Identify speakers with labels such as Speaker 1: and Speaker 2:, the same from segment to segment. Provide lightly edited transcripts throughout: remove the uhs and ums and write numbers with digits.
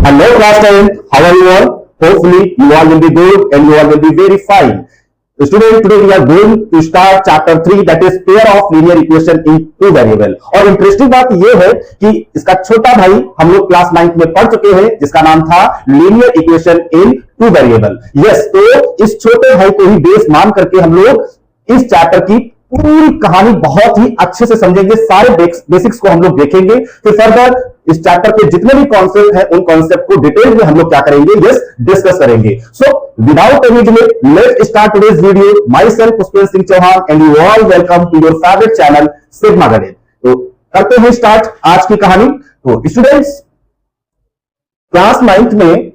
Speaker 1: Hello class 10, how are you all? Hopefully you all will be good and you all will be very fine. Students, today we are going to start chapter 3, that is pair of linear equation in two variable. और interesting बात यह है कि इसका छोटा भाई हम लोग क्लास 9 में पढ़ चुके हैं जिसका नाम था linear equation in two variable. Yes, तो इस छोटे भाई को ही बेस मान करके हम लोग इस चैप्टर की पूरी कहानी बहुत ही अच्छे से समझेंगे, सारे बेसिक्स को हम लोग देखेंगे। फिर फर्दर इस चैप्टर के जितने भी कॉन्सेप्ट हैं उन कॉन्सेप्ट को डिटेल में हम लोग क्या करेंगे, यस, डिस्कस करेंगे। So without any delay let's start today's video. Myself Pushpendra Singh Chauhan and you all welcome to your favourite channel Sigma Ganit. तो करते हैं स्टार्ट आज की कहानी। तो स्टूडेंट्स, क्लास 9 में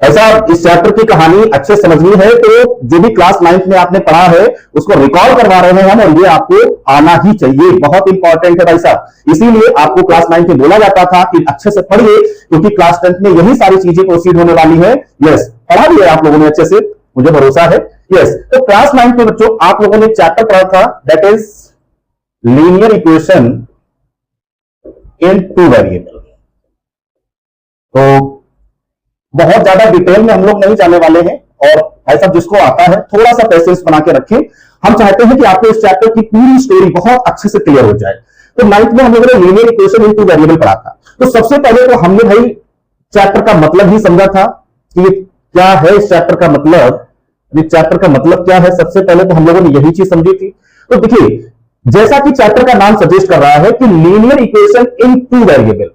Speaker 1: ऐसा इस चैप्टर की कहानी अच्छे समझनी है तो जो भी क्लास 9 में आपने पढ़ा है उसको रिकॉल करवा रहे हैं हम, और ये आपको आना ही चाहिए, बहुत इंपॉर्टेंट है भाई साहब। इसीलिए आपको क्लास 9 में बोला जाता था कि अच्छे से पढ़िए क्योंकि क्लास 10 में यही सारी चीजें प्रोसीड होने वाली है। यस, पढ़ा भी है आप लोगों ने अच्छे से, मुझे भरोसा है। यस, तो क्लास 9 में बच्चों आप लोगों ने चैप्टर पढ़ा था that is linear equation in two variable. तो बहुत ज्यादा डिटेल में हम लोग नहीं जाने वाले हैं और भाई साहब जिसको आता है थोड़ा सा पेशेंस बना के रखें। हम चाहते हैं कि आपको इस चैप्टर की पूरी स्टोरी बहुत अच्छे से क्लियर हो जाए। तो 9th में हम लोगों ने linear equation in two variable पढ़ा था। तो सबसे पहले तो हमने भाई चैप्टर का मतलब ही समझा था कि क्या है इस चैप्टर का मतलब, चैप्टर का मतलब क्या है। सबसे पहले तो हम लोगों ने यही चीज समझी थी। तो देखिए, जैसा कि चैप्टर का नाम सजेस्ट कर रहा है कि linear equation in two variable,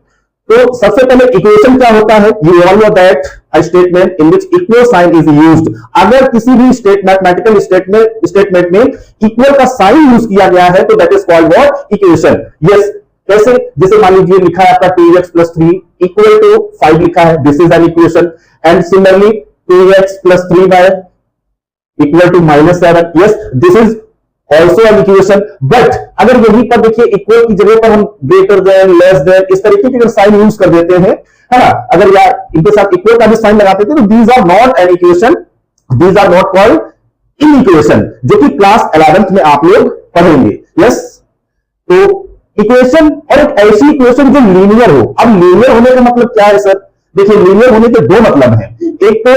Speaker 1: तो सबसे पहले इक्वेशन क्या होता है, you all know that a statement in which equal sign is used. अगर किसी भी मैथमेटिकल स्टेटमेंट में इक्वल का साइन यूज किया गया है तो that is called what, equation. Yes, कैसे, जैसे मान लीजिए लिखा है आपका 2x + 3 इक्वल टू 5 लिखा है, this is an equation. And similarly 2x + 3y equal to -7, yes, this is also an equation. But अगर यहीं पर देखिए इक्वल की जगह पर हम ग्रेटर देन, लेस देन, इस तरीके के साइन यूज कर देते हैं, है ना, अगर यार इनके साथ इक्वल का भी साइन लगाते थे तो these are not an equation, these are not called inequation, जो कि क्लास 11th में आप लोग पढ़ेंगे। यस, तो इक्वेशन और एक ऐसी इक्वेशन जो लीनियर हो। अब लीनियर होने का मतलब क्या है सर? देखिए, लीनियर होने के दो मतलब हैं। एक तो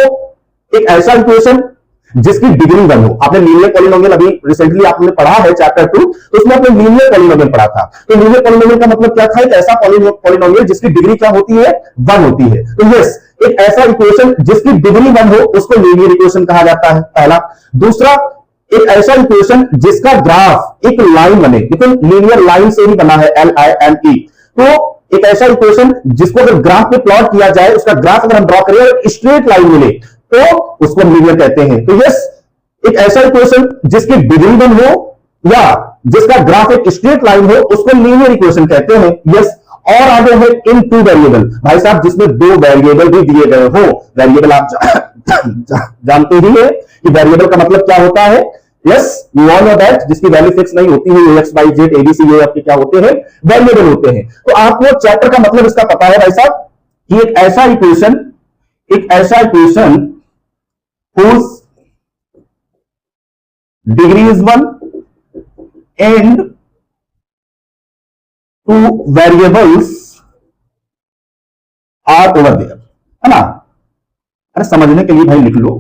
Speaker 1: एक ऐसा इक्वेशन जिसकी डिग्री 1 हो। आपने लीनियर पॉलिनोमियल अभी रिसेंटली आपने पढ़ा है चैप्टर 2, तो उसमें आपने लीनियर पॉलिनोमियल पढ़ा था। तो लीनियर पॉलिनोमियल का मतलब क्या था? एक ऐसा पॉलिनोमियल जिसकी डिग्री क्या होती है, 1 होती है। तो यस, एक ऐसा इक्वेशन जिसकी डिग्री 1 हो उसको लीनियर इक्वेशन कहा जाता है, पहला। दूसरा, एक ऐसा इक्वेशन जिसका ग्राफ एक लाइन बने, देखो लीनियर लाइन से ही बना है, LINE। तो एक ऐसा इक्वेशन जिसको अगर ग्राफ पे प्लॉट किया जाए, उसका ग्राफ अगर हम ड्रॉ करें और स्ट्रेट लाइन मिले तो उसको लीनियर कहते हैं। तो यस, एक ऐसा इक्वेशन जिसकी डिग्री 1 हो या जिसका ग्राफ एक स्ट्रेट लाइन हो उसको लीनियर इक्वेशन कहते हैं। यस, और आगे है इन टू वेरिएबल, भाई साहब जिसमें 2 वेरिएबल भी दिए गए हो। वेरिएबल आप जानते ही है कि वेरिएबल का मतलब क्या होता है। Yes, you all know that, जिसकी वैल्यू फिक्स नहीं होती है, x, y, z, ABC, ये आपके क्या होते हैं, वेरिएबल होते हैं। तो आपको चैप्टर का मतलब इसका पता है भाई साहब कि एक ऐसा equation whose degree is 1 and 2 variables are over there, है ना। अरे समझने के लिए भाई लिख लो,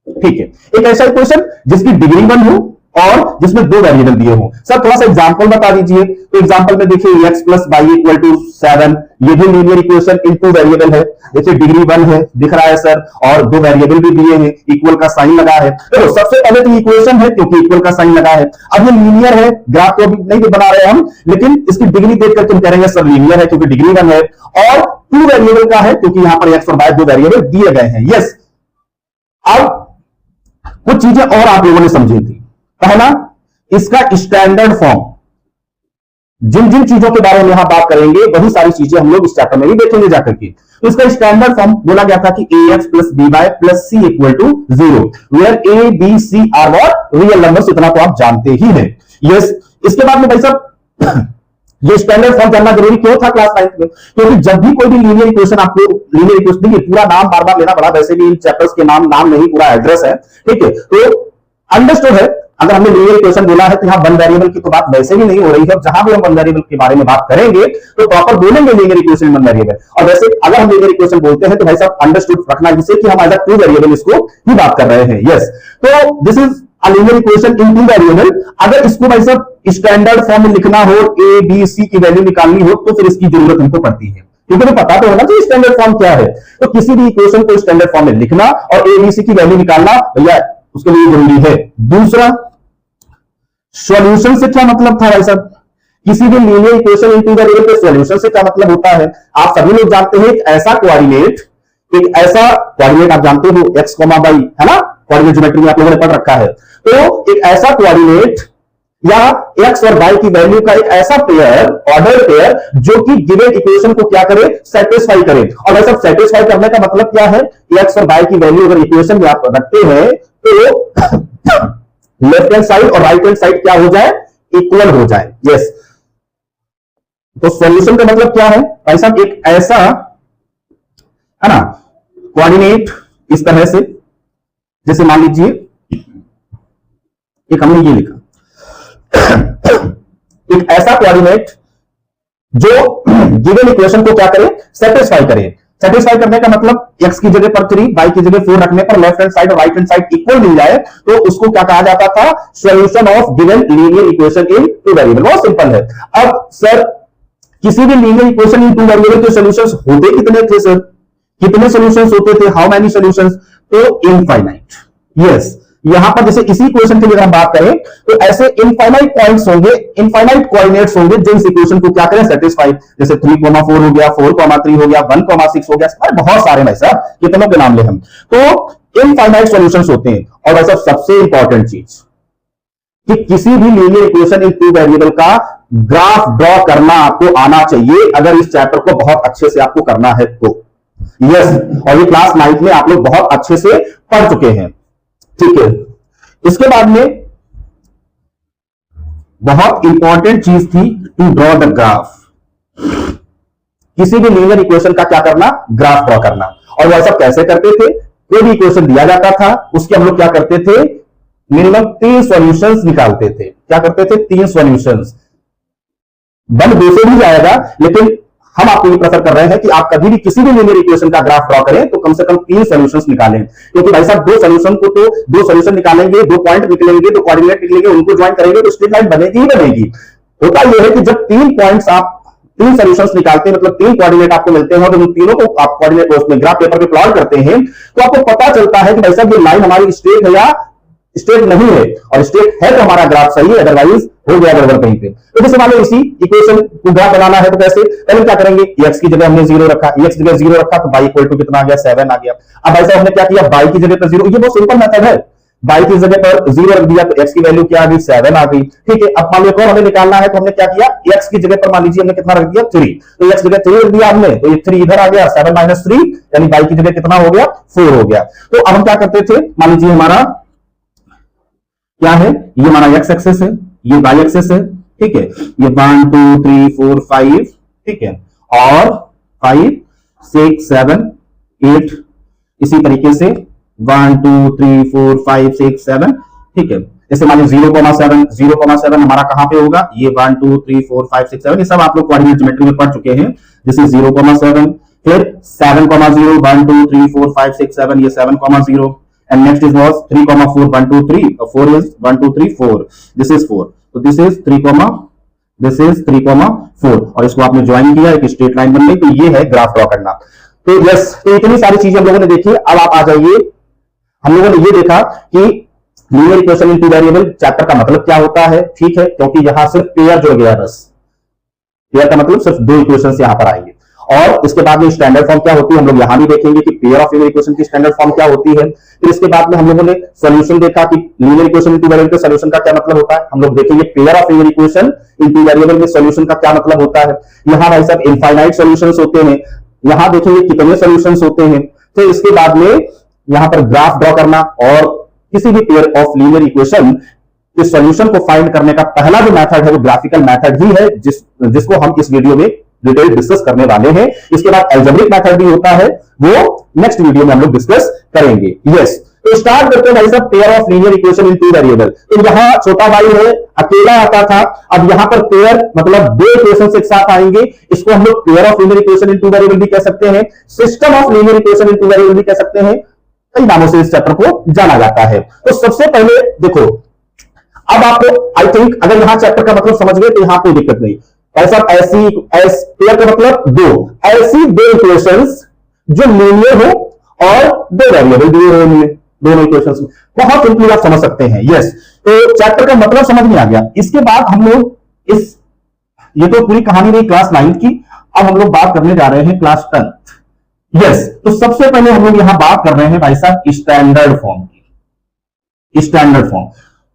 Speaker 1: ठीक है। एक ऐसा इक्वेशन जिसकी डिग्री 1 हो और जिसमें 2 वेरिएबल दिए हो। सर थोड़ा सा एग्जांपल बता दीजिए। तो एग्जांपल में देखिए x + y = 7, ये भी linear equation in two variable है। देखिए डिग्री 1 है, दिख रहा है सर, और 2 वेरिएबल भी दिए हैं, इक्वल का साइन लगा है। तो सबसे पहले तो इक्वेशन है क्योंकि इक्वल का साइन लगा है। अब ये लीनियर है, ग्राफ को अभी नहीं बना रहे हम, लेकिन इसकी डिग्री देखकर तुम करेंगे सर लीनियर है क्योंकि डिग्री 1 है, और 2 वेरिएबल का है क्योंकि यहां पर x और y 2 वेरिएबल दिए गए हैं। यस, अब कुछ चीजें और आप लोगों ने समझी थी। पहला, इसका स्टैंडर्ड फॉर्म, जिन जिन चीजों के बारे में यहां बात करेंगे वही सारी चीजें हम लोग इस चैप्टर में भी देखेंगे जाकर के। तो इसका स्टैंडर्ड फॉर्म बोला गया था कि ax + by + c = 0, where a, b, c are what, real numbers. इतना तो आप जानते ही हैं। यस, इसके बाद में भाई साहब ये स्टैंडर्ड फॉर्म जानना जरूरी क्यों था क्लास 9 में? क्योंकि जब भी कोई भी लीनियर इक्वेशन आपको, लीनियर इक्वेशन देखिए पूरा नाम बार बार लेना पड़ा, वैसे भी इन चैप्टर्स के नाम नहीं, पूरा एड्रेस है, ठीक है। तो अंडरस्टूड है, अगर हमने लीनियर इक्वेशन बोला है तो यहाँ वन वेरिएबल की तो बात वैसे भी नहीं हो रही है, जहां भी हम वन वेरिएबल के बारे में बात करेंगे तो प्रॉपर बोलेंगे लीनियर इक्वेशन वन वेरिएबल। और वैसे अगर हम लीनियर इक्वेशन बोलते हैं तो भाई साहब अंडरस्टूड रखना जिसे कि हम एज अ टू वेरिएबल इसको ही बात कर रहे हैं। यस, तो this is a linear equation in two variable. अगर इसको भाई साहब स्टैंडर्ड फॉर्म में लिखना हो, ए बी सी की वैल्यू निकालनी हो, तो फिर इसकी जरूरत हमको पड़ती है, क्योंकि हमें पता तो होना चाहिए स्टैंडर्ड फॉर्म क्या है। तो किसी भी इक्वेशन को स्टैंडर्ड फॉर्म में लिखना और एबीसी की वैल्यू निकालना भैया उसके लिए जरूरी है। दूसरा, सॉल्यूशन से क्या मतलब था भाई साहब? किसी भी linear equation in two variable के सॉल्यूशन से क्या मतलब होता है? आप सभी लोग जानते हैं एक ऐसा कोऑर्डिनेट आप जानते हो एक्स वाई, है ना, कोऑर्डिनेट ज्योमेट्री में आप लोगों ने पढ़ रखा है। तो एक ऐसा कोऑर्डिनेट या एक्स और वाई की वैल्यू का एक ऐसा पेयर, ऑर्डर पेयर, जो कि गिवन इक्वेशन को क्या करे, सेटिस्फाई करे। और वैसे सेटिस्फाई करने का मतलब क्या है? एक्स और वाई की वैल्यू अगर इक्वेशन में आप रखते हैं तो लेफ्ट हैंड साइड और राइट हैंड साइड क्या हो जाए, इक्वल हो जाए। यस, तो सॉल्यूशन का मतलब क्या है भाई साहब? एक ऐसा, है ना, कोऑर्डिनेट इस तरह से, जैसे मान लीजिए एक हमने ये लिखा एक ऐसा कोऑर्डिनेट जो गिवन इक्वेशन को क्या करे, सेटिस्फाई करे। सेटिस्फाई करने का मतलब एक्स की जगह पर 3, वाई की जगह 4 रखने पर लेफ्ट हैंड साइड और राइट हैंड साइड इक्वल मिल जाए, तो उसको क्या कहा जाता था? Solution of given linear equation in two variable. बहुत सिंपल है। अब सर किसी भी linear equation in two variable के सॉल्यूशंस होते कितने थे सर? कितने सॉल्यूशंस होते थे? How many solutions? तो इनफाइनाइट। यस, यहां पर जैसे इसी इक्वेशन के लिए हम बात करें तो ऐसे इनफाइनाइट पॉइंट्स होंगे, इनफाइनाइट कोऑर्डिनेट्स होंगे जो इस इक्वेशन को क्या करें, सेटिस्फाई। जैसे 3,4 हो गया, 4,3 हो गया, 1,6 हो गया, बहुत सारे भाई साहब, कितनों के नाम ले हम। तो इनफाइनाइट सॉल्यूशंस होते हैं। और वैसे सबसे इंपॉर्टेंट चीज कि किसी भी linear equation in two variable का ग्राफ ड्रॉ करना आपको आना चाहिए, अगर इस चैप्टर को बहुत अच्छे से आपको करना है तो। यस, और ये क्लास 9 में आप लोग बहुत अच्छे से पढ़ चुके हैं, ठीक है। इसके बाद में बहुत इंपॉर्टेंट चीज थी टू ड्रॉ द ग्राफ। किसी भी लीनियर इक्वेशन का क्या करना, ग्राफ ड्रॉ करना। और वह सब कैसे करते थे? कोई भी इक्वेशन दिया जाता था उसके हम लोग क्या करते थे, मिनिमम 3 सॉल्यूशंस निकालते थे। क्या करते थे? 3 सॉल्यूशंस। बन 2 से भी जाएगा, लेकिन हम आपको ये प्रेफर कर रहे हैं कि आप कभी भी किसी भी लीनियर इक्वेशन का ग्राफ ड्रॉ करें तो कम से कम 3 सॉल्यूशंस निकालें। क्योंकि भाई साहब 2 सॉल्यूशन को तो 2 सॉल्यूशन निकालेंगे, 2 पॉइंट निकलेंगे, 2 कोऑर्डिनेट निकलेंगे, उनको ज्वाइन करेंगे तो स्ट्रेट लाइन बनेगी ही बनेगी। होता यह है कि जब 3 पॉइंट्स आप 3 सॉल्यूशंस निकालते हैं, मतलब 3 कोऑर्डिनेट आपको मिलते हैं और उन तीनों को आप कोऑर्डिनेट उसमें ग्राफ पेपर पे प्लॉट करते हैं, तो आपको पता चलता है कि भाई साहब ये लाइन हमारी स्ट्रेट है या स्ट्रेट नहीं है। और स्ट्रेट है तो हमारा ग्राफ सही है, अदरवाइज हो गया गड़बड़ कहीं पे। तो जैसे मान लो इसी इक्वेशन को ग्राफ बनाना है तो कैसे, पहले क्या करेंगे, एक्स की जगह हमने 0 रखा, एक्स की जगह 0 रखा तो y इक्वल टू कितना आ गया, 7 आ गया। अब भाई साहब हमने क्या किया, y की जगह पर 0, ये बहुत सिंपल मेथड है। y की जगह पर 0 रख दिया तो x की वैल्यू क्या आ गई, 7 आ गई। ठीक है, अब मान लो हमें निकालना है तो हमने क्या किया, x की जगह पर मान लीजिए हमने कितना रख दिया, 3, तो x की जगह 3 रख दिया हमने, तो ये 3 इधर आ गया, 7 - 3 यानी y की जगह कितना हो गया, 4 हो गया। तो अब हम क्या करते थे, मान लीजिए हमारा क्या है, ये हमारा x एक्सेस है, ये y एक्सेस है, ठीक है, ये 1 2 3 4 5, ठीक है, और 5 6 7 8 इसी तरीके से 1 2 3 4 5 6 7, ठीक है। जैसे मान लीजिए 0,7 हमारा कहां पे होगा, ये 1 2 3 4 5 6 7, ये सब आप लोग कोऑर्डिनेट ज्योमेट्री में पढ़ चुके हैं। जैसे 0,7, फिर 7,0 1 2 3 4 5 6 7, ये 7,0, and next is was 3,4 1 2 3, 4 is 1 2 3 4, this is 4, तो this is 3,4 और इसको आपने ज्वाइन किया, एक स्ट्रेट लाइन बन गई। तो ये है ग्राफ ड्रॉ करना। तो यस, तो इतनी सारी चीजें हम लोगों ने देखी। अब आप आ जाइए, हम लोगों ने ये देखा कि linear equation in two variable chapter का मतलब क्या होता है, ठीक है, क्योंकि यहां सिर्फ पेयर जुड़ गया, बस पेयर का मतलब सिर्फ 2 इक्वेशंस यहां पर आएंगे। और इसके बाद में स्टैंडर्ड फॉर्म क्या होती है, हम लोग यहां भी देखेंगे कि पेयर ऑफ लीनियर इक्वेशन की स्टैंडर्ड फॉर्म क्या होती है। फिर इसके बाद में हम लोगों ने सॉल्यूशन देखा कि linear equation in two variable के सॉल्यूशन का क्या मतलब होता है। हम लोग देखेंगे pair of linear equation in two variable में सॉल्यूशन का क्या मतलब होता है। यहां भाई साहब इनफाइनाइट सॉल्यूशंस होते हैं, यहां देखेंगे कितने सॉल्यूशंस होते हैं। फिर इसके बाद में यहां पर ग्राफ ड्रॉ करना और किसी भी पेयर ऑफ लीनियर इक्वेशन के सॉल्यूशन को फाइंड करने का पहला जो मेथड है वो ग्राफिकल मेथड ही है, जिसको हम इस वीडियो में डिटेल डिस्कस करने वाले हैं। इसके बाद अलजेब्रिक मेथड भी होता है, वो नेक्स्ट वीडियो में हम लोग डिस्कस करेंगे। यस, तो स्टार्ट करते हैं भाई साहब pair of linear equation in two variable. तो यहां छोटा भाई है, अकेला आता था, अब यहां पर पेयर मतलब दो इक्वेशन एक साथ आएंगे, इसको हम लोग pair of linear equation in two variable भी कह सकते हैं, system of linear equation in two variable भी कह सकते हैं, कई नामों से इस चैप्टर को जाना जाता है। तो सबसे पहले देखो, अब आपको आई थिंक अगर यहां चैप्टर का मतलब समझ गए तो यहां कोई दिक्कत नहीं। ऐसा ऐसी पेयर का मतलब दो ऐसी दो इक्वेशंस जो लीनियर हो और दो वेरिएबल दिए होंगे दोनों इक्वेशंस में, बहुत सिंपली आप समझ सकते हैं। यस, तो चैप्टर का मतलब समझ में आ गया। इसके बाद हम लोग इस ये तो पूरी कहानी रही क्लास 9 की, अब हम लोग बात करने जा रहे हैं क्लास 10। यस, तो सबसे पहले हम लोग यहां बात कर रहे हैं भाई साहब स्टैंडर्ड फॉर्म की। स्टैंडर्ड फॉर्म,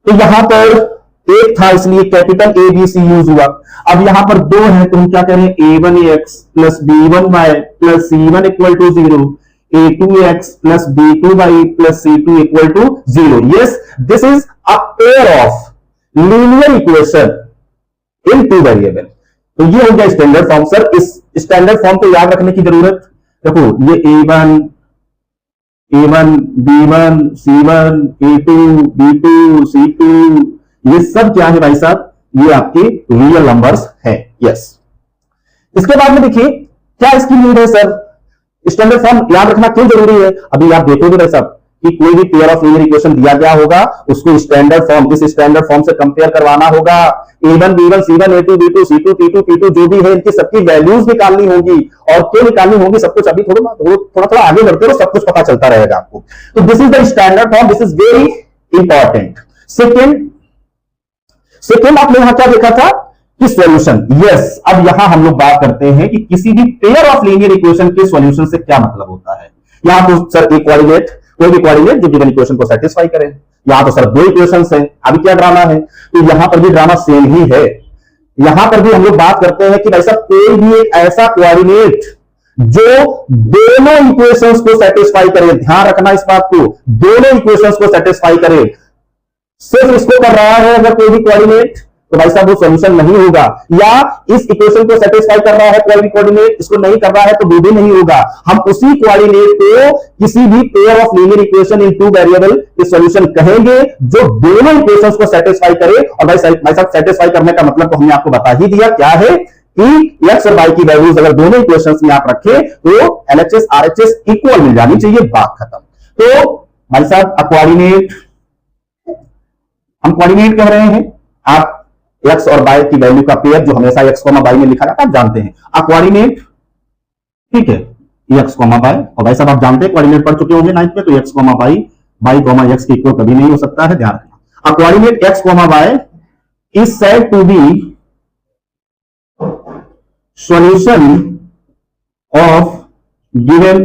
Speaker 1: तो यहां पर एक था इसलिए capital A B C use हुआ। अब यहां पर दो है तो हम क्या करें, a1x plus b1y plus c1 equal to 0, a2x plus b2y plus c2 equal to 0। Yes, this is a pair of linear equation in two variable. तो ये हो गया स्टैंडर्ड फॉर्म। सर इस स्टैंडर्ड फॉर्म को याद रखने की जरूरत, देखो ये a1 b1 c1 a2 b2 c2 ये सब क्या है भाई साहब, ये आपके रियल नंबर्स है। यस, इसके बाद में देखिए क्या इसकी नीड है सर, स्टैंडर्ड फॉर्म याद रखना क्यों जरूरी है। अभी आप देखोगे भाई साहब कि कोई भी पेयर ऑफ लीनियर इक्वेशन दिया गया होगा, उसको स्टैंडर्ड फॉर्म इस स्टैंडर्ड फॉर्म से कंपेयर करवाना होगा। a1 b1 c1 a2 b2 c2 t2 p2 जो भी है इनकी सबकी वैल्यूज निकालनी होगी, और क्यों निकालनी होगी सब कुछ अभी थोड़ा आगे बढ़ते हो सब कुछ पता चलता रहेगा आपको। तो this is the standard form, this is very important. Second आपने यहां क्या देखा था कि सॉल्यूशन। यस, अब यहां हम लोग बात करते हैं कि किसी भी पेयर ऑफ लीनियर इक्वेशन के सॉल्यूशन से क्या मतलब होता है। यहां तो सर एक कोऑर्डिनेट, कोई भी कोऑर्डिनेट जो गिवन इक्वेशन को सेटिस्फाई करे। यहां तो सर दो इक्वेशंस हैं, अभी क्या ड्रामा है, तो यहां पर भी ड्रामा सेम ही है। यहां पर भी हम लोग बात करते हैं कि भाई साहब कोई भी एक ऐसा कोऑर्डिनेट जो दोनों इक्वेशंस को सेटिस्फाई करे, ध्यान रखना इस बात को, दोनों इक्वेशंस को सेटिस्फाई करे, सिर्फ इसको कर रहा है अगर कोई भी कोऑर्डिनेट तो भाई साहब वो सॉल्यूशन नहीं होगा, या इस इक्वेशन को सेटिस्फाई कर रहा है कोई भी कोऑर्डिनेट, इसको नहीं कर रहा है तो वो भी नहीं होगा। हम उसी कोऑर्डिनेट को किसी भी pair of linear equation in two variable के सॉल्यूशन कहेंगे जो दोनों इक्वेशंस को सेटिस्फाई करे। और भाई साहब सेटिस्फाई करने का मतलब तो हमने आपको बता ही दिया क्या है कि एक्स और वाई की वैल्यूज अगर दोनों इक्वेशंस में आप रखें तो एलएचएस आरएचएस इक्वल मिल जानी चाहिए, बात खत्म। तो भाई साहब कोऑर्डिनेट, हम कोऑर्डिनेट कह रहे हैं, आप एक्स और वाई की वैल्यू का पेयर जो हमेशा एक्स कॉमा वाई में लिखा जाता है आप जानते हैं, आ कोऑर्डिनेट, ठीक है, एक्स कॉमा वाई। और भाई साहब आप जानते हैं कोऑर्डिनेट पढ़ चुके होंगे 9th में, तो x comma y comma x के इक्वल कभी नहीं हो सकता है, ध्यान रखना। आ coordinate x comma y is said to be solution of given,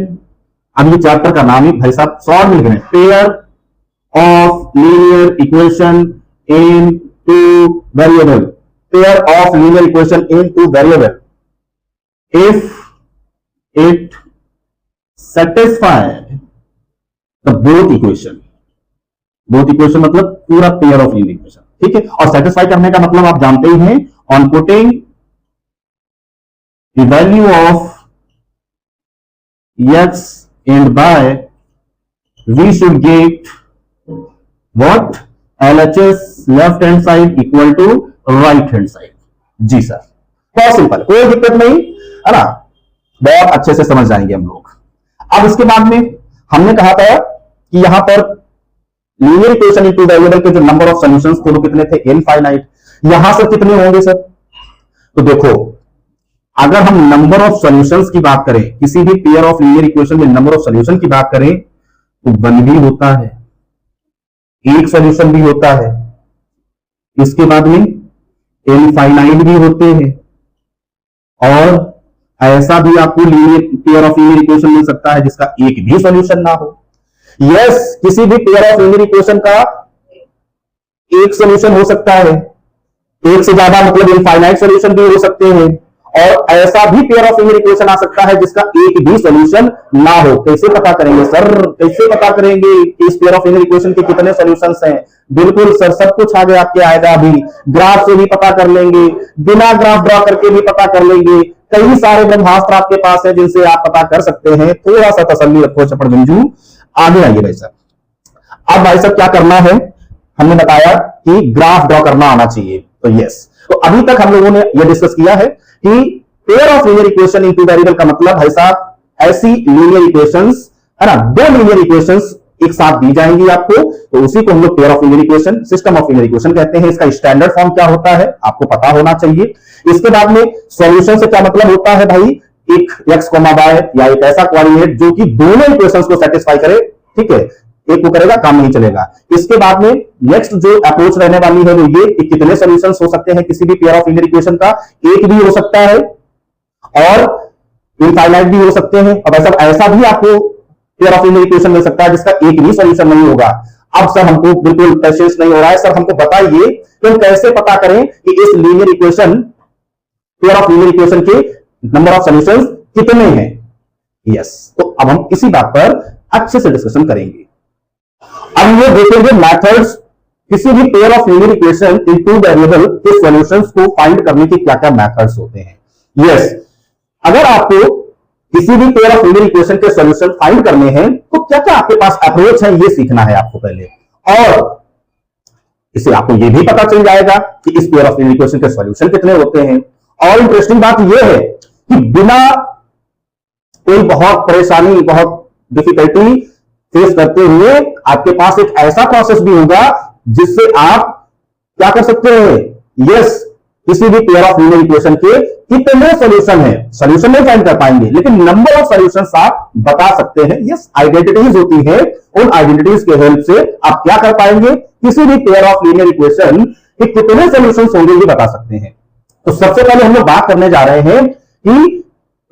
Speaker 1: अब ये चैप्टर का नाम है भाई साहब शॉर्ट में लिख रहे हैं, pair of linear equation in two variable, pair of linear equation in two variable if it satisfy the both equation मतलब पूरा पेयर ऑफ लीनियर इक्वेशन, ठीक है। और सेटिस्फाई करने का मतलब आप जानते ही हैं, on putting the value of x and y we should get what, LHS left hand side equal to right hand side. जी सर, बहुत सिंपल, कोई दिक्कत नहीं है ना, बहुत अच्छे से समझ जाएंगे हम लोग। अब इसके बाद में हमने कहा था कि यहां पर linear equation in two variable के जो नंबर ऑफ सॉल्यूशंस थे वो कितने थे, इनफाइनाइट। यहां से कितने होंगे सर, तो देखो अगर हम नंबर ऑफ सॉल्यूशंस की बात करें, किसी भी पेयर ऑफ लीनियर इक्वेशन में नंबर ऑफ सॉल्यूशन की बात करें तो 1 भी होता है, एक सॉल्यूशन भी होता है, इसके बाद में इनफाइनाइट भी होते हैं, और ऐसा भी आपको linear pair of linear equation मिल सकता है जिसका एक भी सॉल्यूशन ना हो। यस, किसी भी पेयर ऑफ लीनियर इक्वेशन का एक सॉल्यूशन हो सकता है, एक से ज्यादा मतलब इनफाइनाइट सॉल्यूशन भी हो सकते हैं, और ऐसा भी पेयर ऑफ लीनियर इक्वेशन आ सकता है जिसका एक भी सॉल्यूशन ना हो। कैसे पता करेंगे सर, कैसे पता करेंगे कि इस पेयर ऑफ लीनियर इक्वेशन के कितने सॉल्यूशंस हैं? बिल्कुल सर, सब कुछ आगे आपके आएगा, अभी ग्राफ से भी पता कर लेंगे, बिना ग्राफ ड्रॉ करके भी पता कर लेंगे, कई सारे ब्रह्मास्त्र आपके पास है जिनसे आप पता कर सकते हैं। थोड़ा सा तसल्ली रखो चपड़ गंजू, आगे आइए भाई साहब। अब भाई साहब क्या करना है, हमने बताया कि ग्राफ ड्रॉ करना आना चाहिए, तो यस। तो अभी तक हम लोगों ने यह डिस्कस किया है कि pair of linear equation in two variable का मतलब भाई साहब ऐसी लीनियर इक्वेशंस है ना, दो लीनियर इक्वेशंस एक साथ दी जाएंगी आपको, तो उसी को हम लोग pair of linear equation, system of linear equation कहते हैं। इसका स्टैंडर्ड फॉर्म क्या होता है आपको पता होना चाहिए। इसके बाद में सॉल्यूशन से क्या मतलब होता है भाई, एक x, y या एक ऐसा कोऑर्डिनेट जो कि दोनों इक्वेशंस को सेटिस्फाई करे, ठीक है, एक को करेगा काम नहीं चलेगा। इसके बाद में नेक्स्ट जो अप्रोच रहने वाली है वो ये कि कितने सॉल्यूशंस हो सकते हैं किसी भी पेयर ऑफ लीनियर इक्वेशन का, एक भी हो सकता है और इनफाइनाइट भी हो सकते हैं। अब ऐसा भी आपको पेयर ऑफ लीनियर इक्वेशन मिल सकता है जिसका एक भी सॉल्यूशन नहीं होगा। अब सर हमको बिल्कुल पेशेंस नहीं हो रहा है, सर हमको बताइए कि हम कैसे पता करें कि इस linear equation, pair of linear equation के नंबर ऑफ सॉल्यूशंस कितने हैं। यस, तो अब हम इसी बात पर अच्छे से डिस्कशन करेंगे। अब ये देखेंगे मेथड्स, किसी भी pair of linear equation in two variable के सॉल्यूशंस को फाइंड करने के क्या क्या मेथड्स होते हैं। यस, अगर आपको किसी भी पेयर ऑफ लीनियर इक्वेशन के सॉल्यूशन फाइंड करने हैं तो क्या क्या आपके पास अप्रोच है, ये सीखना है आपको पहले, और इससे आपको ये भी पता चल जाएगा कि इस पेयर ऑफ लीनियर इक्वेशन के सॉल्यूशन कितने होते हैं। और इंटरेस्टिंग बात यह है कि बिना कोई बहुत परेशानी, बहुत डिफिकल्टी फेस करते हुए आपके पास एक ऐसा प्रोसेस भी होगा जिससे आप क्या कर सकते हैं, यस, किसी भी पेयर ऑफ लीनियर इक्वेशन के कितने सॉल्यूशन है, सॉल्यूशन नहीं फाइंड कर पाएंगे लेकिन नंबर ऑफ सॉल्यूशंस आप बता सकते हैं। यस, आइडेंटिटीज होती है, उन आइडेंटिटीज के हेल्प से आप क्या कर पाएंगे, किसी भी पेयर ऑफ लीनियर इक्वेशन के कितने सॉल्यूशंस होंगे ये बता सकते हैं। तो सबसे पहले हम लोग बात करने जा रहे हैं कि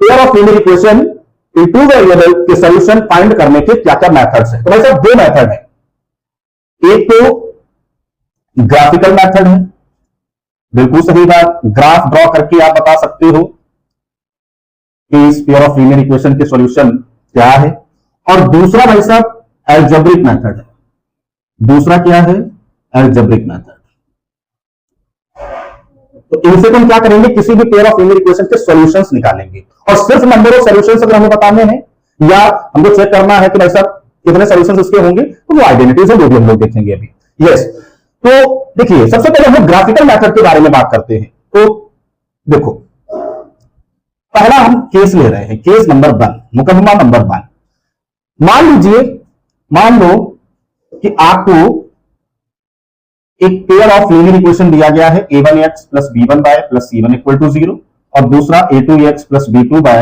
Speaker 1: pair of linear equation in two variable के सॉल्यूशन फाइंड करने के क्या क्या मेथड्स हैं। तो भाई साहब दो मेथड है, एक तो ग्राफिकल मेथड है, बिल्कुल सही बात, ग्राफ ड्रॉ करके आप बता सकते हो कि इस पेयर ऑफ लीनियर इक्वेशन के सॉल्यूशन क्या है। और दूसरा भाई साहब अलजेब्रिक मेथड है, दूसरा क्या है, अलजेब्रिक मेथड। तो इनसे हम क्या करेंगे, किसी भी पेयर ऑफ लीनियर इक्वेशन के सॉल्यूशंस निकालेंगे और सिर्फ नंबर ऑफ सॉल्यूशंस अगर हमें बताने हैं या हमको चेक करना है कि भाई साहब कितने सॉल्यूशंस इसके होंगे, तो वो आइडेंटिटीज है वो भी हम लोग देखेंगे अभी। यस, तो देखिए सबसे पहले हम ग्राफिकल मेथड के बारे में बात करते हैं। तो देखो पहला हम केस ले रहे हैं, केस नंबर 1, मुकदमा नंबर 1। मान लीजिए, मान लो कि आपको एक पेयर ऑफ लीनियर इक्वेशन दिया गया है a1x plus b1y plus c1 equal to 0 और दूसरा a2x plus b2y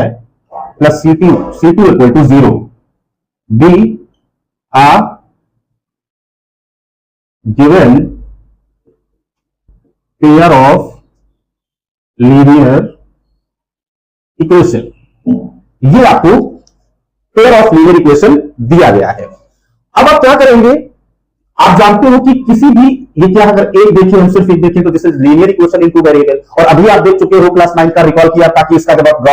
Speaker 1: plus c2 equal to 0 be are given pair of linear equation. ये आपको पेयर ऑफ लीनियर इक्वेशन दिया गया है। अब आप क्या करेंगे, आप जानते हो कि किसी भी, ये क्या, अगर एक देखिए, हम सिर्फ एक देखें तो this is linear equation into variable. और अभी आप देख चुके हो, क्लास 9 का रिकॉल किया, ताकि इसका जब आप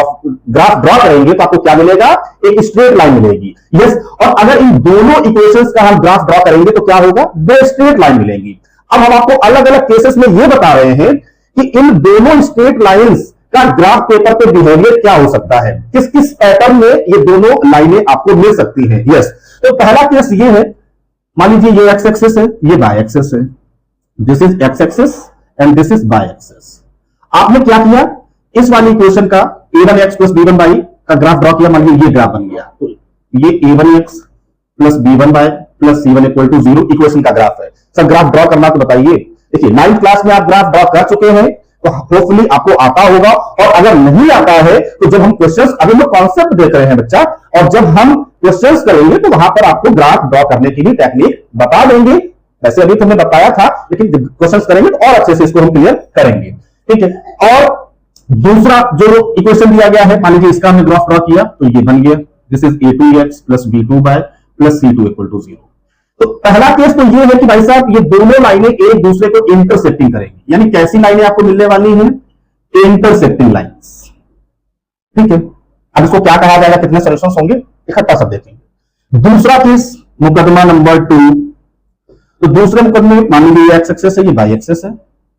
Speaker 1: ग्राफ ड्रॉ करेंगे तो आपको क्या मिलेगा, एक स्ट्रेट लाइन मिलेगी। यस, और अगर इन दोनों इक्वेशंस का हम ग्राफ ड्रॉ करेंगे तो क्या होगा, दो स्ट्रेट लाइन मिलेंगी। अब हम आपको अलग अलग केसेस में यह बता रहे हैं कि इन दोनों स्ट्रेट लाइंस का ग्राफ पेपर पे बिहेवियर क्या हो सकता है, किस किस पैटर्न में ये दोनों लाइनें आपको मिल सकती हैं। यस, तो पहला केस ये है, मान लीजिए ये एक्स एक्सिस है, ये वाई एक्सिस है, this is X axis and this is Y axis. आपने क्या किया, इस वाली इक्वेशन का a1x प्लस b1y का ग्राफ ड्रॉ किया, मान लीजिए ये ग्राफ बन गया। तो ये a1x plus b1y plus c1 equal to 0 equation का ग्राफ है। सर ग्राफ ड्रॉ करना तो बताइए। देखिए 9th क्लास में आप ग्राफ ड्रॉ कर चुके हैं तो होपफुली आपको आता होगा, और अगर नहीं आता है तो जब हम क्वेश्चंस, अभी हम कॉन्सेप्ट देख रहे हैं बच्चा, और जब हम क्वेश्चंस करेंगे तो वहां पर आपको ग्राफ ड्रॉ करने की भी टेक्निक बता देंगे। वैसे अभी तुमने बताया था, लेकिन क्वेश्चंस करेंगे तो और अच्छे से इसको हम क्लियर करेंगे, ठीक है। और दूसरा जो इक्वेशन दिया गया है, मान लीजिए इसका हमने ग्राफ ड्रॉ किया तो ये बन गया, this is a2x plus b2y plus c2 equal to 0। तो पहला केस तो ये है कि भाई साहब ये दोनों लाइनें एक दूसरे को इंटरसेक्टिंग करेंगी, यानी कैसी लाइनें आपको मिलने वाली हैं, इंटरसेक्टिंग लाइंस, ठीक है। अब इसको क्या कहा जाएगा, कितने सॉल्यूशंस होंगे, इकट्ठा सब देखेंगे। दूसरा केस मुकदमा नंबर 2। तो दूसरे मुकदमे मान लीजिए एक्स एक्सिस है, ये वाई एक्सिस है,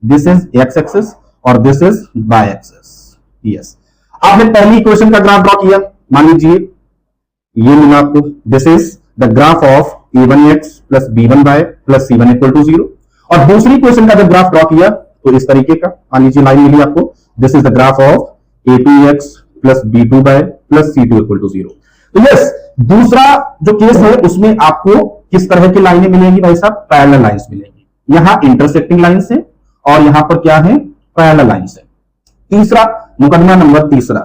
Speaker 1: दिस इज एक्स एक्सिस और this is Y axis. Yes, आपने पहली इक्वेशन का ग्राफ ड्रॉ किया, मान लीजिए ये मिला आपको, this is the graph of a1x plus b1y plus c1 equal to 0। और दूसरी इक्वेशन का जब ग्राफ ड्रॉ किया तो इस तरीके का मान लीजिए लाइन मिली आपको, this is the graph of a2x plus b2y plus c2 equal to 0। तो यस, दूसरा जो केस है उसमें आपको किस तरह की लाइनें मिलेंगी भाई साहब? पैरेलल लाइंस मिलेंगी। यहां इंटरसेक्टिंग लाइंस है और यहां पर क्या है? पैरेलल लाइंस है। तीसरा मुकदमा नंबर तीसरा,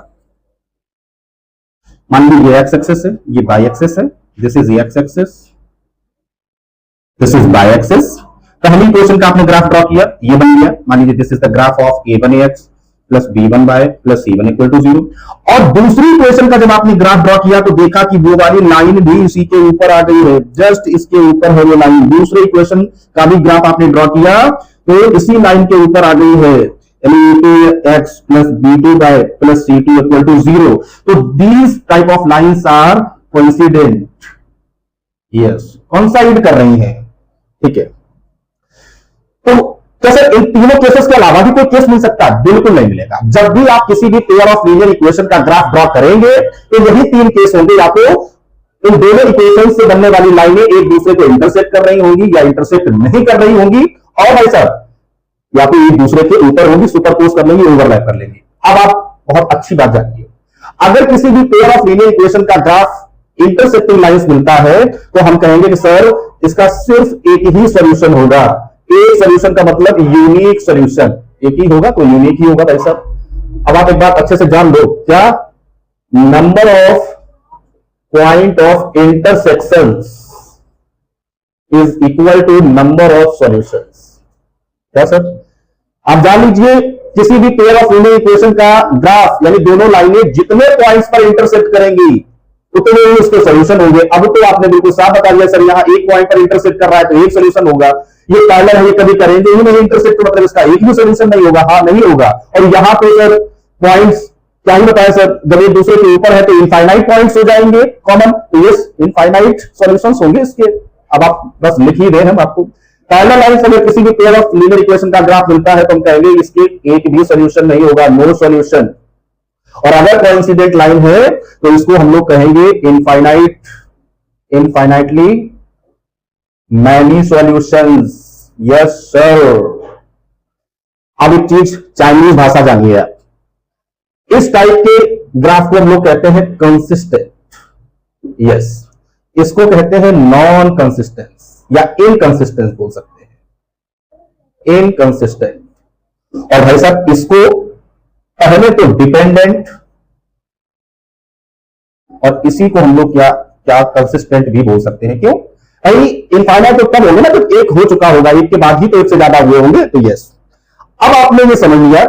Speaker 1: मान लीजिए एक्स एक्सेस है, ये बाई एक्सेस है, this is X axis, this is Y axis. पहली इक्वेशन का आपने ग्राफ ड्रॉ किया, ये बन गया, मान लीजिए this is the graph of a1x plus b1y plus c1 equal to 0। और दूसरी इक्वेशन का जब आपने ग्राफ ड्रॉ किया तो देखा कि वो वाली लाइन भी इसी के ऊपर आ गई है, जस्ट इसके ऊपर है वो लाइन। दूसरे इक्वेशन का भी ग्राफ आपने ड्रॉ किया तो इसी लाइन के ऊपर आ गई है, a2x plus b2y plus c2 equal to 0। तो these type of lines are coincident, yes, coincide कर रही हैं, ठीक है। तो क्या सर इन तीनों केसेस के अलावा भी कोई केस मिल सकता है? बिल्कुल नहीं मिलेगा। जब भी आप किसी भी पेयर ऑफ लीनियर इक्वेशन का ग्राफ ड्रॉ करेंगे तो यही तीन केस होंगे, या तो इन दोनों इक्वेशन से बनने वाली लाइनें एक दूसरे को इंटरसेक्ट कर रही होंगी या इंटरसेक्ट नहीं कर रही होंगी, और भाई साहब या तो एक दूसरे के ऊपर होंगी, सुपरपोज कर लेंगे, ओवरलैप कर लेंगे। अब आप बहुत अच्छी बात जानिए, अगर किसी भी पेयर ऑफ लीनियर इक्वेशन का ग्राफ इंटरसेक्टिंग लाइंस मिलता है तो हम कहेंगे कि सर इसका सिर्फ एक ही सॉल्यूशन होगा। एक सॉल्यूशन का मतलब यूनिक सॉल्यूशन, एक ही होगा तो यूनिक ही होगा भाई साहब। अब आप एक बात अच्छे से जान लो, क्या number of point of intersections is equal to number of solutions. क्या सर? आप जान लीजिए किसी भी पेयर ऑफ लीनियर इक्वेशन का ग्राफ यानी दोनों लाइनें जितने पॉइंट्स पर इंटरसेक्ट करेंगी उतने ही उसके सॉल्यूशन होंगे। अब तो आपने बिल्कुल साफ बता दिया सर यहां एक पॉइंट पर इंटरसेक्ट कर रहा है तो एक सॉल्यूशन होगा, ये पैरेलल है, ये कभी करेंगे ही नहीं इंटरसेक्ट, तो मतलब इसका एक भी सॉल्यूशन नहीं होगा। हाँ, नहीं होगा। और यहां पे सर पॉइंट्स क्या ही बताया सर, जब एक दूसरे के ऊपर है तो इनफाइनाइट पॉइंट्स हो जाएंगे कॉमन, तो यस इनफाइनाइट सॉल्यूशंस होंगे इसके। अब आप बस लिख ही रहे हैं हम आपको। पैरेलल लाइंस अगर किसी भी पेयर ऑफ लीनियर इक्वेशन का ग्राफ मिलता है तो हम कहेंगे इसके एक भी सॉल्यूशन नहीं होगा, नो सॉल्यूशन। और अगर कोइंसिडेंट लाइन है तो इसको हम लोग कहेंगे infinitely many solutions. Yes sir. अब एक चीज चाइनीज भाषा जानिए आप, इस टाइप के ग्राफ को हम लोग कहते हैं कंसिस्टेंट। यस, इसको कहते हैं नॉन कंसिस्टेंस या इनकंसिस्टेंस बोल सकते हैं, इनकंसिस्टेंट। और भाई साहब इसको पहले तो डिपेंडेंट और इसी को हम लोग क्या कंसिस्टेंट भी बोल सकते हैं। क्यों? इनफाइनाइट तो तब होंगे ना जब एक हो चुका होगा, एक के बाद ही तो एक से ज्यादा हुए होंगे, तो यस। अब आपने ये समझ लिया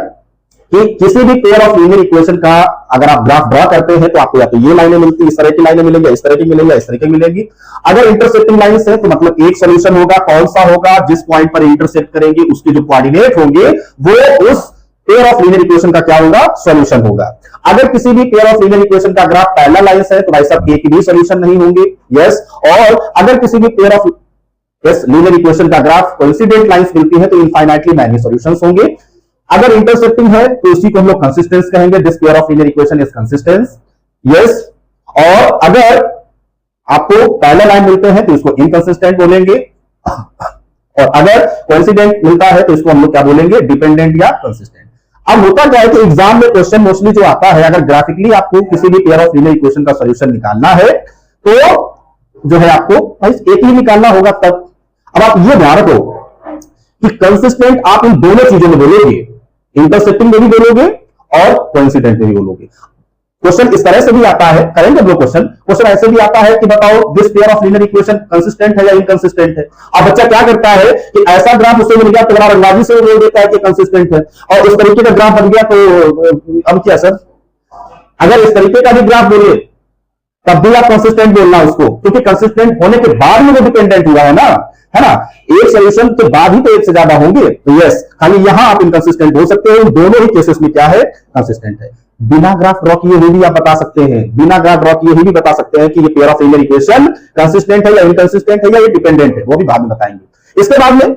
Speaker 1: कि किसी भी पेयर ऑफ लीनियर इक्वेशन का अगर आप ग्राफ ड्रॉ करते हैं तो आपको या तो ये लाइनें मिलती, इस तरह की लाइनें मिलेंगी, इस तरह की मिलेंगी, इस तरह की मिलेंगी। अगर इंटरसेक्टिंग लाइंस है तो मतलब एक सॉल्यूशन होगा। कौन सा होगा? जिस पॉइंट पर इंटरसेक्ट करेंगे उसके जो कोऑर्डिनेट होंगे वो उस पेयर ऑफ लीनियर इक्वेशन का क्या होगा? सॉल्यूशन होगा। अगर किसी भी पेयर ऑफ लीनियर इक्वेशन का ग्राफ पैरेलल लाइंस है तो भाई साहब एक भी सॉल्यूशन नहीं होंगे। यस। और अगर किसी भी पेयर ऑफ लीनियर इक्वेशन का ग्राफ कोइंसिडेंट लाइंस मिलती है तो इनफाइनाइटली मैनी सॉल्यूशंस होंगे। अगर इंटरसेक्टिंग है तो उसी को हम लोग कंसिस्टेंस कहेंगे, this pair of linear equation is consistence. Yes. और अगर आपको पैरेलल लाइन मिलते हैं तो इसको इनकंसिस्टेंट बोलेंगे, और अगर कोइंसिडेंट मिलता है तो इसको हम लोग क्या बोलेंगे? डिपेंडेंट या कंसिस्टेंट। अब होता क्या है कि एग्जाम में क्वेश्चन मोस्टली जो आता है, अगर ग्राफिकली आपको किसी भी पेयर ऑफ लीनियर इक्वेशन का सॉल्यूशन निकालना है तो जो है आपको एक ही निकालना होगा तब। अब आप ये ध्यान रखो कि कंसिस्टेंट आप इन दोनों चीजों में बोलोगे, इंटरसेक्टिंग में भी बोलोगे और कोइंसिडेंट में भी बोलोगे। क्वेश्चन इस तरह से भी आता है, करेंगे हम लोग क्वेश्चन ऐसे भी आता है कि बताओ this pair of linear equation consistent है या इनकंसिस्टेंट है। अब बच्चा क्या करता है कि ऐसा ग्राफ उसे मिल गया तो बड़ा रंगबाजी से बोल देता है कि कंसिस्टेंट है, और इस तरीके का ग्राफ बन गया तो अब क्या सर? अगर इस तरीके का भी ग्राफ बोले तब भी आप कंसिस्टेंट बोलना उसको, क्योंकि कंसिस्टेंट होने के बाद में वो डिपेंडेंट हुआ है ना, है ना? एक सॉल्यूशन के बाद ही तो एक से ज्यादा होंगे, तो यस, खाली यहां आप इनकंसिस्टेंट बोल सकते हो। दोनों ही केसेस में क्या है? कंसिस्टेंट है। बिना ग्राफ ड्रॉ किए हुए भी आप बता सकते हैं, बिना ग्राफ ड्रॉ किए हुए भी बता सकते हैं कि ये pair of linear equation consistent है या इनकंसिस्टेंट है या ये डिपेंडेंट है, वो भी बाद में बताएंगे। इसके बाद में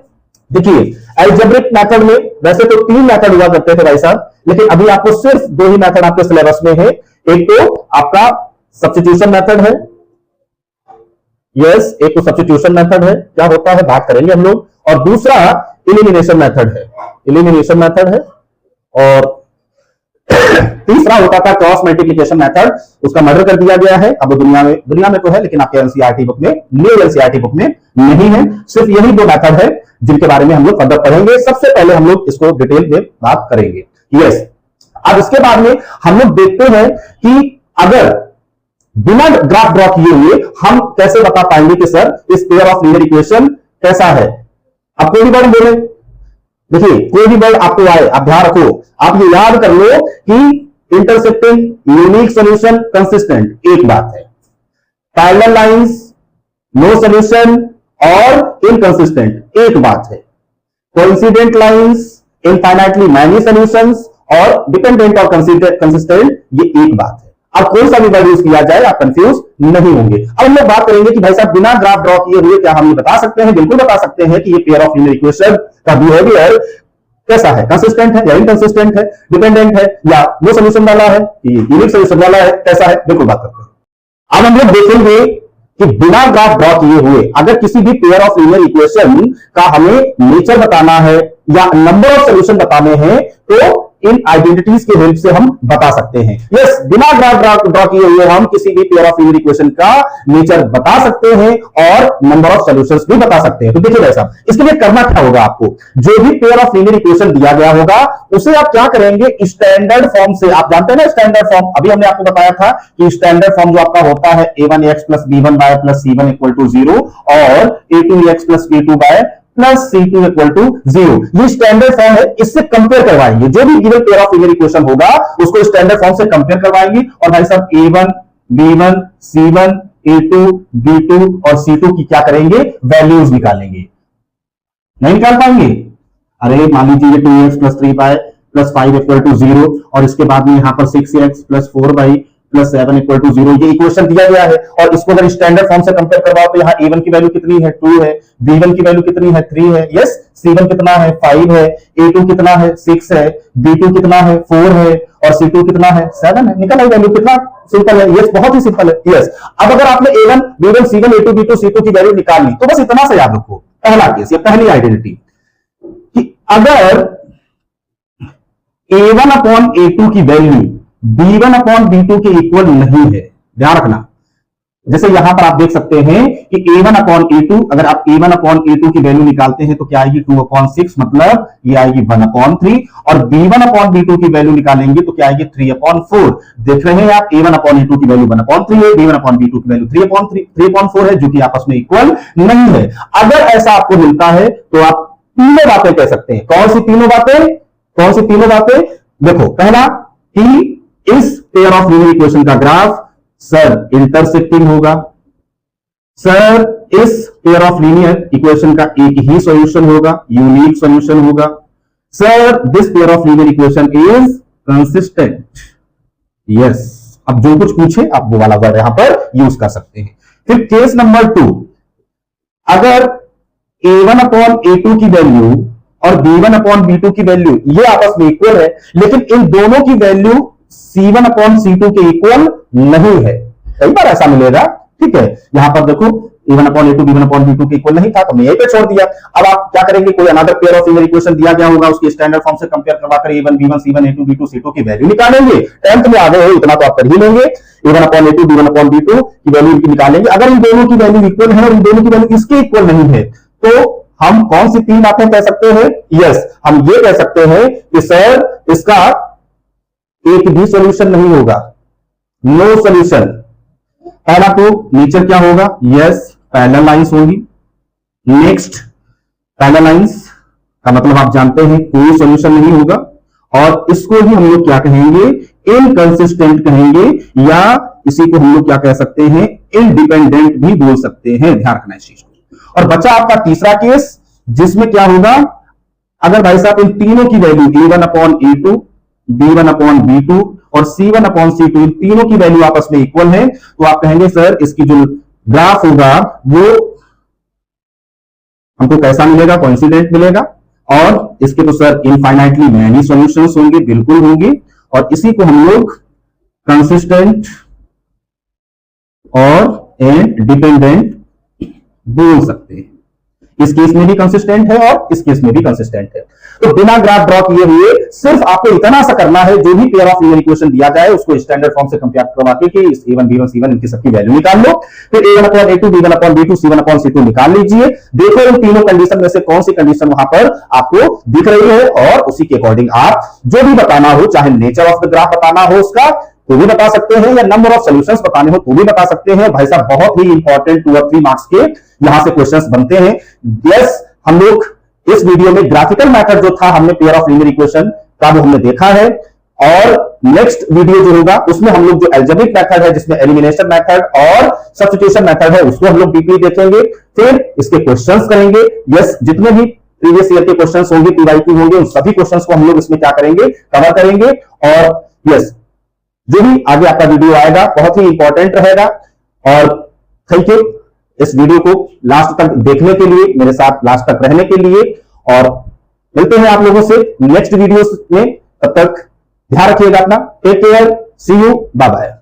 Speaker 1: देखिए अलजेब्रिक मेथड में वैसे तो 3 मेथड हुआ करते थे भाई साहब, लेकिन अभी आपको सिर्फ 2 ही मेथड आपके सिलेबस में है। एक तो आपका सब्स्टिट्यूशन मेथड है, यस, एक तो सब्स्टिट्यूशन मेथड है, क्या होता है बात करेंगे हम लोग, और दूसरा एलिमिनेशन मेथड है, एलिमिनेशन मेथड है, और तीसरा होता था क्रॉस मल्टीप्लिकेशन मेथड, उसका मर्डर कर दिया गया है। अब दुनिया में तो है लेकिन आपके एनसीईआरटी बुक में, न्यू एनसीईआरटी बुक में नहीं है। सिर्फ यही दो मेथड है जिनके बारे में हम लोग फर्दर पढ़ेंगे। सबसे पहले हम लोग इसको डिटेल में बात करेंगे। यस, अब इसके बाद में हम लोग देखते हैं कि अगर बिना ग्राफ ड्रॉ किए हुए हम कैसे बता पाएंगे कि सर इस पेयर ऑफ लीनियर इक्वेशन कैसा है। अब कोई भी वर्ड बोले, देखिए कोई भी वर्ड आपको आए, आप ध्यान रखो, आप ये याद कर लो कि इंटरसेक्टिंग, यूनिक सॉल्यूशन, कंसिस्टेंट एक बात है, पैरेलल लाइंस, नो सॉल्यूशन और इनकंसिस्टेंट एक बात है, coincident lines, infinitely many solutions और डिपेंडेंट और कंसिस्टेंट ये एक बात है। अब कोई सा भी वर्ड यूज किया जाए आप कंफ्यूज नहीं होंगे। अब हम लोग बात करेंगे कि भाई साहब बिना ग्राफ ड्रॉ किए हुए क्या हम ये बता सकते हैं? बिल्कुल बता सकते हैं कि ये पेयर ऑफ लीनियर इक्वेशन का बिहेवियर कैसा है, कंसिस्टेंट है या इनकंसिस्टेंट है, डिपेंडेंट है या नो सॉल्यूशन वाला है, यूनिक सॉल्यूशन वाला है, कैसा है, बिल्कुल बात करते हैं। अब हम लोग देखेंगे कि बिना ग्राफ ड्रॉ किए हुए अगर किसी भी पेयर ऑफ लीनियर इक्वेशन का हमें नेचर बताना है या नंबर ऑफ सॉल्यूशन बताने हैं तो इन आइडेंटिटीज के हेल्प से हम बता सकते हैं। यस, बिना ग्राफ ड्रॉ किए हुए हम किसी भी पेयर ऑफ लीनियर इक्वेशन का नेचर बता सकते हैं और नंबर ऑफ सॉल्यूशंस भी बता सकते हैं। तो देखिए भाई साहब, इसके लिए करना क्या होगा, आपको जो भी पेयर ऑफ लीनियर इक्वेशन दिया गया होगा उसे आप क्या करेंगे, स्टैंडर्ड फॉर्म से। आप जानते हैं ना स्टैंडर्ड फॉर्म, अभी हमने आपको बताया था कि स्टैंडर्ड फॉर्म जो आपका होता है a1x plus b1y plus c1 equal to 0 और a2x plus b2y plus c2 equal to 0, ये स्टैंडर्ड फॉर्म है। इससे कंपेयर करवाएंगे जो भी given pair of linear equation होगा उसको स्टैंडर्ड फॉर्म से कंपेयर करवाएंगे और भाई साहब a1 b1 c1 a2 b2 और c2 की क्या करेंगे, वैल्यूज निकालेंगे। नहीं निकाल पाएंगे? अरे मान लीजिए 2x plus 3y plus 5 equal to 0 और इसके बाद में यहां पर 6x plus 4y plus 7 equal to 0, ये इक्वेशन दिया गया है और इसको अगर स्टैंडर्ड फॉर्म से कंपेयर करवाओ तो यहाँ a1 की वैल्यू कितनी है, 2 है, b1 की वैल्यू कितनी है, 3 है, यस, c1 कितना है, 5 है, a2 कितना है, 6 है, b2 कितना है, 4 है और c2 कितना है, 7 है। निकल आई वैल्यू, कितना सिंपल है, यस, बहुत ही सिंपल है। यस, अब अगर आपने a1 b1 c1 a2 b2 c2 की वैल्यू निकालनी तो बस इतना से याद रखो, पहला केस, ये पहली आइडेंटिटी कि अगर a1 अपॉन a2 की वैल्यू b1 अपॉन b2 के इक्वल नहीं है, ध्यान रखना। जैसे यहां पर आप देख सकते हैं कि a1 अपॉन a2, अगर आप a1 अपॉन a2 की वैल्यू निकालते हैं तो क्या आएगी, 2 अपॉन 6, मतलब ये आएगी 1 अपॉन 3, और b1 अपॉन b2 की वैल्यू निकालेंगे तो क्या आएगी, 3 अपॉन 4। देख रहे हैं आप, a1 अपॉन a2 की वैल्यू 1 अपॉन 3 है, b1 अपॉन b2 की वैल्यू 3 अपॉन 4 है, जो कि आपस में इक्वल नहीं है। अगर ऐसा आपको मिलता है तो आप तीनों बातें कह सकते हैं। कौन सी तीनों बातें, कौन सी तीनों बातें? देखो, पहला कि इस पेयर ऑफ लीनियर इक्वेशन का ग्राफ सर इंटरसेक्टिंग होगा, सर इस पेयर ऑफ लीनियर इक्वेशन का एक ही सॉल्यूशन होगा, यूनिक सॉल्यूशन होगा, sir this pair of linear equation is consistent. Yes, अब जो कुछ पूछे आप वो वाला वर्ड यहां पर यूज कर सकते हैं। फिर केस नंबर 2, अगर a1 अपॉन a2 की वैल्यू और b1 अपॉन b2 की वैल्यू ये आपस में इक्वल है, लेकिन इन दोनों की वैल्यू c1 अपॉन c2 के इक्वल नहीं है। कई बार ऐसा मिलेगा, ठीक है। यहां पर देखो a1 upon a2 b1 upon b2 के इक्वल नहीं था तो हमने यहीं पे छोड़ दिया। अब आप क्या करेंगे, कोई another pair of linear equation दिया गया होगा, उसके स्टैंडर्ड फॉर्म से कंपेयर करवाकर a1 b1 c1 a2 b2 c2 की वैल्यू निकालेंगे। 10th में आ गए हो, इतना तो आप कर ही लेंगे। a1 upon a2 b1 upon b2 की वैल्यू निकालेंगे। अगर इन दोनों की वैल्यू इक्वल है और इन दोनों की वैल्यू इसके इक्वल नहीं है तो हम कौन सी तीन बातें कह सकते हैं? यस, हम ये कह सकते हैं कि सर इसका एक भी सॉल्यूशन नहीं होगा, नो सॉल्यूशन। पहला तो नेचर क्या होगा? यस, पैरेलल लाइंस होगी। नेक्स्ट, पैरेलल लाइंस का मतलब आप जानते हैं कोई सॉल्यूशन नहीं होगा, और इसको ही हम लोग क्या कहेंगे, इनकंसिस्टेंट कहेंगे, या इसी को हम लोग क्या कह सकते हैं, इनडिपेंडेंट भी बोल सकते हैं। ध्यान रखना इस चीज को। और बचा आपका तीसरा केस, जिसमें क्या होगा, अगर भाई साहब इन तीनों की value a1 upon a2 b1 upon b2 और c1 अपॉन c2 इन तीनों की वैल्यू आपस में इक्वल है, तो आप कहेंगे सर इसकी जो ग्राफ होगा वो हमको कैसा मिलेगा, कोइंसिडेंट मिलेगा, और इसके तो सर इनफाइनाइटली मैनी सॉल्यूशंस होंगे, बिल्कुल होंगे, और इसी को हम लोग कंसिस्टेंट और डिपेंडेंट बोल सकते हैं। इस केस में भी कंसिस्टेंट है और इस केस में भी कंसिस्टेंट है। तो बिना ग्राफ ड्रॉ किए हुए सिर्फ आपको इतना सा करना है, जो भी पेयर ऑफ लीनियर इक्वेशन दिया जाए उसको स्टैंडर्ड फॉर्म से कंपेयर करवा के इस a1 b1 c1 इनकी सबकी वैल्यू निकाल लो, फिर a1 upon a2 b1 upon b2 c1 upon c2 निकाल लीजिए। देखो इन तीनों कंडीशन में से कौन सी कंडीशन वहां पर आपको दिख रही है और उसी के अकॉर्डिंग आप जो भी बताना हो, चाहे नेचर ऑफ द ग्राफ बताना हो उसका तो भी बता सकते हैं, या नंबर ऑफ सॉल्यूशंस बताने हो तो भी बता सकते हैं। भाई साहब बहुत ही इंपॉर्टेंट 2 और 3 मार्क्स के यहां से क्वेश्चंस बनते हैं। यस, हम लोग इस वीडियो में ग्राफिकल मेथड जो था हमने पेयर ऑफ लीनियर इक्वेशन का वो हमने देखा है, और नेक्स्ट वीडियो जो होगा उसमें हम लोग जो अलजेब्रिक मेथड है जिसमें एलिमिनेशन मेथड और सब्स्टिट्यूशन मेथड है उसको हम लोग डीपली देखेंगे, फिर इसके क्वेश्चंस करेंगे। यस, जितने भी प्रीवियस ईयर के क्वेश्चंस होंगे, पीवाईक्यू होंगे, उन सभी क्वेश्चंस को हम लोग इसमें क्या करेंगे, कवर करेंगे। और यस, जो भी आगे आपका वीडियो आएगा बहुत ही इंपॉर्टेंट रहेगा। और थैंक यू इस वीडियो को लास्ट तक देखने के लिए, मेरे साथ लास्ट तक रहने के लिए, और मिलते हैं आप लोगों से नेक्स्ट वीडियोस में। तब तक ध्यान रखिएगा अपना। Take care, see you, bye bye.